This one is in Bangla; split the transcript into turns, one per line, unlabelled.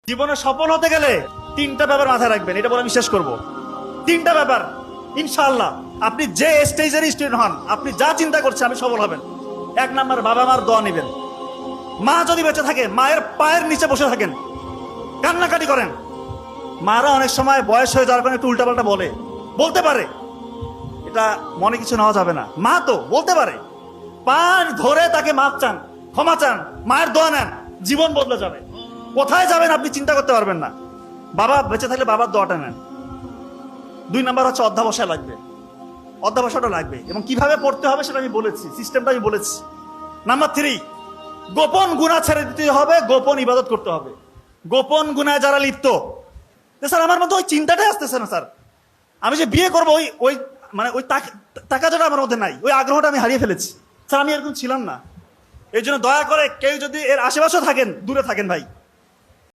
জীবনে সফল হতে গেলে তিনটা ব্যাপার মাথায় রাখবেন, এটা বলে আমি শেষ করবো। তিনটা ব্যাপার ইনশাআল্লাহ, আপনি যে স্টেজের স্টুডেন্ট হন, আপনি যা চিন্তা করছেন আপনি সফল হবেন। এক নাম্বার, বাবা মার দোয়া নেবেন। মা যদি বেঁচে থাকে মায়ের পায়ের নিচে বসে থাকেন, কান্নাকাটি করেন। মারা অনেক সময় বয়স হয়ে যাওয়ার কারণে একটু উল্টাপাল্টা বলতে পারে, এটা মনে কিছু নেওয়া যাবে না। মা তো বলতে পারে, পা ধরে তাকে মাপ চান, ক্ষমা চান, মায়ের দোয়া নেন, জীবন বদলে যাবে। কোথায় যাবেন আপনি চিন্তা করতে পারবেন না। বাবা বেঁচে থাকলে বাবার দোয়াটা নেন। দুই নাম্বার হচ্ছে অধ্যাবসায় লাগবে, অধ্যাবসায়টা লাগবে, এবং কিভাবে পড়তে হবে সেটা আমি বলেছি, সিস্টেমটা আমি বলেছি। নাম্বার 3, গোপন গুনাহ ছেড়ে দিতে হবে, গোপন ইবাদত করতে হবে। গোপন গুনায় যারা লিপ্ত, স্যার আমার মধ্যে ওই চিন্তাটাই আসতেছে না স্যার, আমি যে বিয়ে করবো ওই ওই মানে ওই তাকাটা আমার মধ্যে নাই, ওই আগ্রহটা আমি হারিয়ে ফেলেছি। স্যার আমি এরকম ছিলাম না। এই জন্য দয়া করে কেউ যদি এর আশেপাশেও থাকেন, দূরে থাকেন ভাই।